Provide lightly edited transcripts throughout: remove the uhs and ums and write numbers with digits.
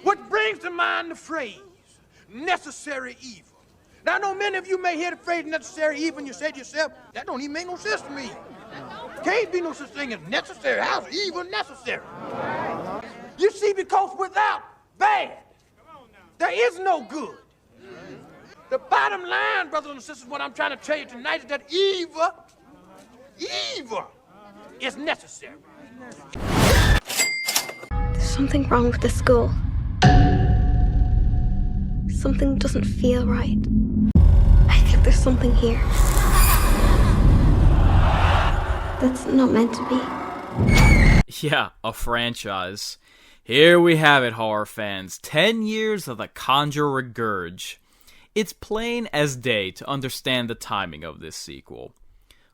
Which brings to mind the phrase, necessary evil. Now, I know many of you may hear the phrase necessary evil and you say to yourself, that don't even make no sense to me. Can't be no such thing as necessary. How's evil necessary? You see, because without bad, there is no good. The bottom line, brothers and sisters, what I'm trying to tell you tonight is that evil is necessary. There's something wrong with the school. Something doesn't feel right. I think there's something here that's not meant to be. Yeah, a franchise. Here we have it, horror fans. 10 years of the Conjuring Universe. It's plain as day to understand the timing of this sequel.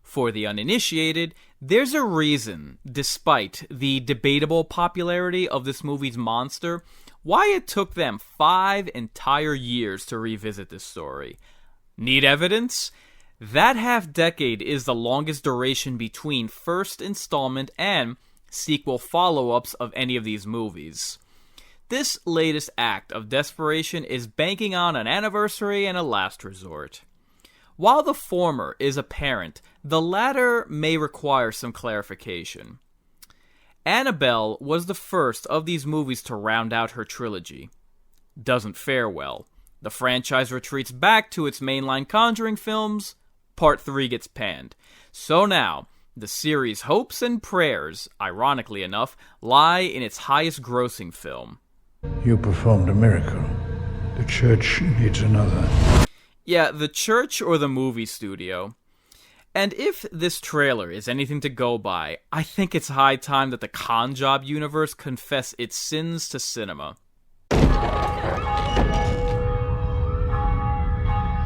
For the uninitiated, there's a reason, despite the debatable popularity of this movie's monster, why it took them 5 entire years to revisit this story. Need evidence? That half-decade is the longest duration between first installment and sequel follow-ups of any of these movies. This latest act of desperation is banking on an anniversary and a last resort. While the former is apparent, the latter may require some clarification. Annabelle was the first of these movies to round out her trilogy. Doesn't fare well. The franchise retreats back to its mainline Conjuring films. Part 3 gets panned. So now, the series' hopes and prayers, ironically enough, lie in its highest grossing film. You performed a miracle. The church needs another. Yeah, the church or the movie studio. And if this trailer is anything to go by, I think it's high time that the Conjob Universe confess its sins to cinema.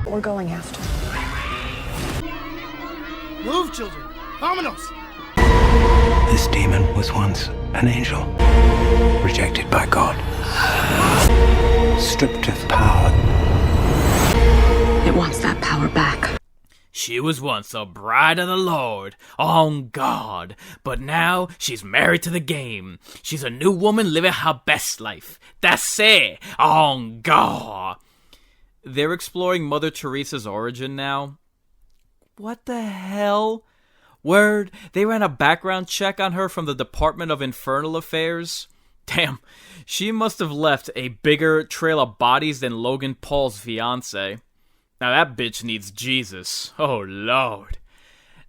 We're going after. Move, children! Vámonos! This demon was once an angel, rejected by God, stripped of power. It wants that power back. She was once a bride of the Lord, on God, but now she's married to the game. She's a new woman living her best life. That's it, on God. They're exploring Mother Teresa's origin now. What the hell? Word, they ran a background check on her from the Department of Infernal Affairs. Damn, she must have left a bigger trail of bodies than Logan Paul's fiancé. Now that bitch needs Jesus. Oh, Lord.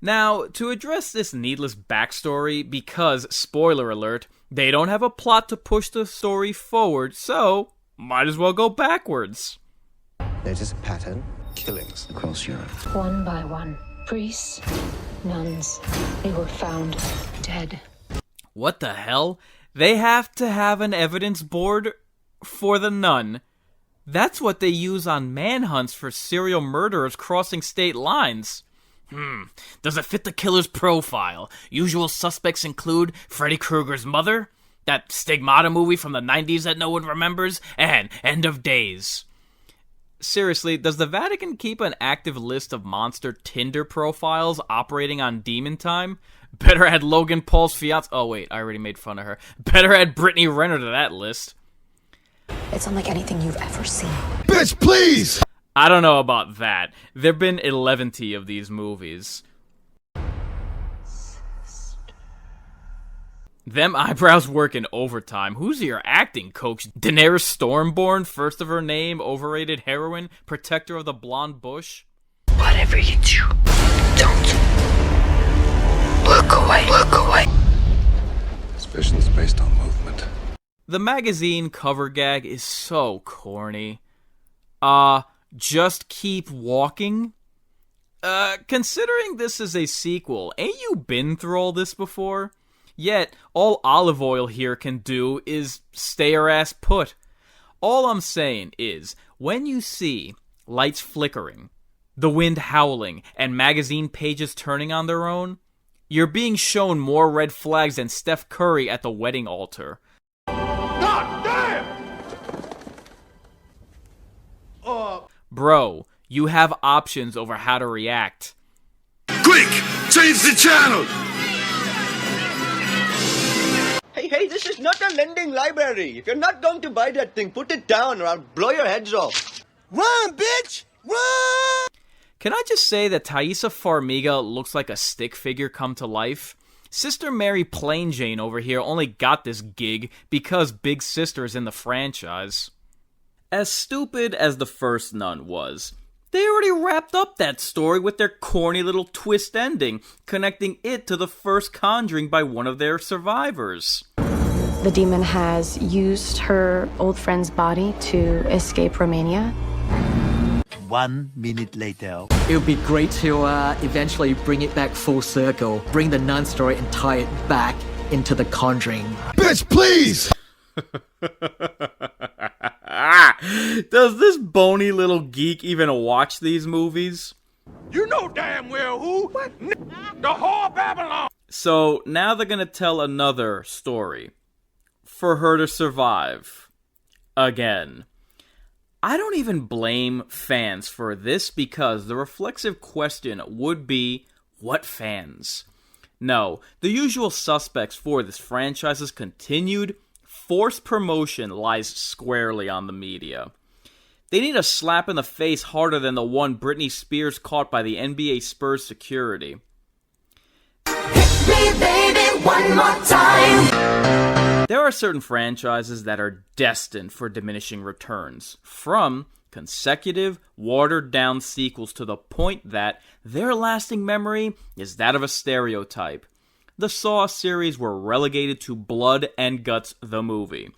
Now, to address this needless backstory, because, spoiler alert, they don't have a plot to push the story forward, so might as well go backwards. Notice a pattern? Killings across Europe. One by one. Priests, nuns, they were found dead. What the hell? They have to have an evidence board for the nun. That's what they use on manhunts for serial murderers crossing state lines. Does it fit the killer's profile? Usual suspects include Freddy Krueger's mother, that Stigmata movie from the 90s that no one remembers, and End of Days. Seriously, does the Vatican keep an active list of monster Tinder profiles operating on demon time? Better add Logan Paul's fiancé. Oh wait, I already made fun of her. Better add Brittany Renner to that list. It's unlike anything you've ever seen. Bitch, please! I don't know about that. There've been 11 of these movies. Them eyebrows working overtime. Who's your acting coach? Daenerys Stormborn, first of her name, overrated heroine, protector of the blonde bush? Whatever you do, don't look away. Look away. This vision's based on movement. The magazine cover gag is so corny. Just keep walking? Considering this is a sequel, ain't you been through all this before? Yet, all Olive Oil here can do is stay her ass put. All I'm saying is, when you see lights flickering, the wind howling, and magazine pages turning on their own, you're being shown more red flags than Steph Curry at the wedding altar. God damn! Bro, you have options over how to react. Quick! Change the channel! Hey, Hey, this is not a lending library. If you're not going to buy that thing, put it down or I'll blow your heads off. Run, bitch! Run! Can I just say that Thaisa Farmiga looks like a stick figure come to life? Sister Mary Plain Jane over here only got this gig because Big Sister is in the franchise. As stupid as the first Nun was, they already wrapped up that story with their corny little twist ending, connecting it to the first Conjuring by one of their survivors. The demon has used her old friend's body to escape Romania. 1 minute later. It would be great to eventually bring it back full circle, bring the nun story and tie it back into the Conjuring. Bitch, please! Does this bony little geek even watch these movies? You know damn well who? What? The whole Babylon! So now they're gonna tell another story. For her to survive. Again. I don't even blame fans for this because the reflexive question would be, what fans? No, the usual suspects for this franchise's continued forced promotion lies squarely on the media. They need a slap in the face harder than the one Britney Spears caught by the NBA Spurs security. Hit me, baby, one more time. There are certain franchises that are destined for diminishing returns, from consecutive, watered-down sequels to the point that their lasting memory is that of a stereotype. The Saw series were relegated to Blood and Guts the movie.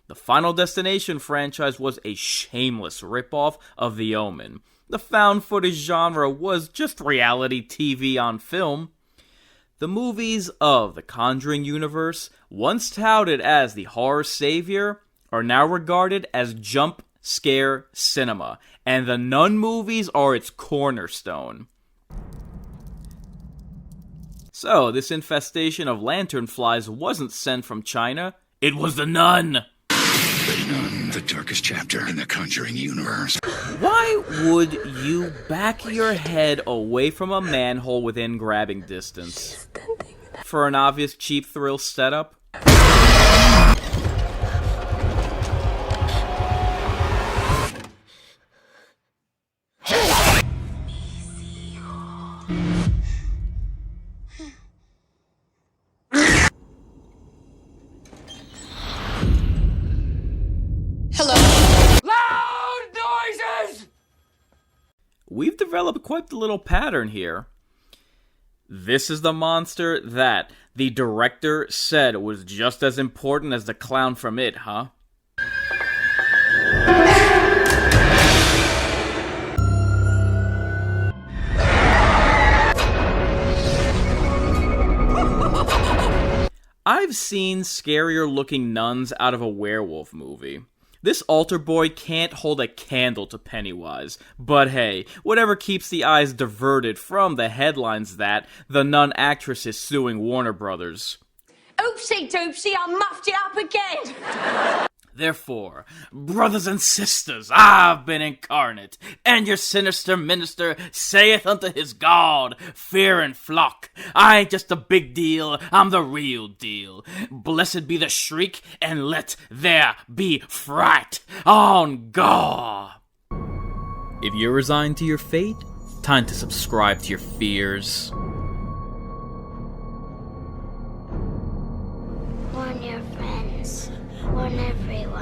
The Final Destination franchise was a shameless ripoff of The Omen. The found footage genre was just reality TV on film. The movies of the Conjuring Universe, once touted as the horror savior, are now regarded as jump scare cinema, and the Nun movies are its cornerstone. So, this infestation of lanternflies wasn't sent from China, it was the Nun! The Nun, the darkest chapter in the Conjuring Universe. Why would you back your head away from a manhole within grabbing distance? For an obvious cheap thrill setup? We've developed quite the little pattern here. This is the monster that the director said was just as important as the clown from It, huh? I've seen scarier looking nuns out of a werewolf movie. This altar boy can't hold a candle to Pennywise, but hey, whatever keeps the eyes diverted from the headlines that the Nun actress is suing Warner Brothers. Oopsie doopsie, I muffed it up again! Therefore, brothers and sisters, I've been incarnate, and your sinister minister saith unto his God, fear and flock. I ain't just a big deal, I'm the real deal. Blessed be the shriek, and let there be fright on God. If you're resigned to your fate, time to subscribe to your fears. Warn your friends. Warn everyone.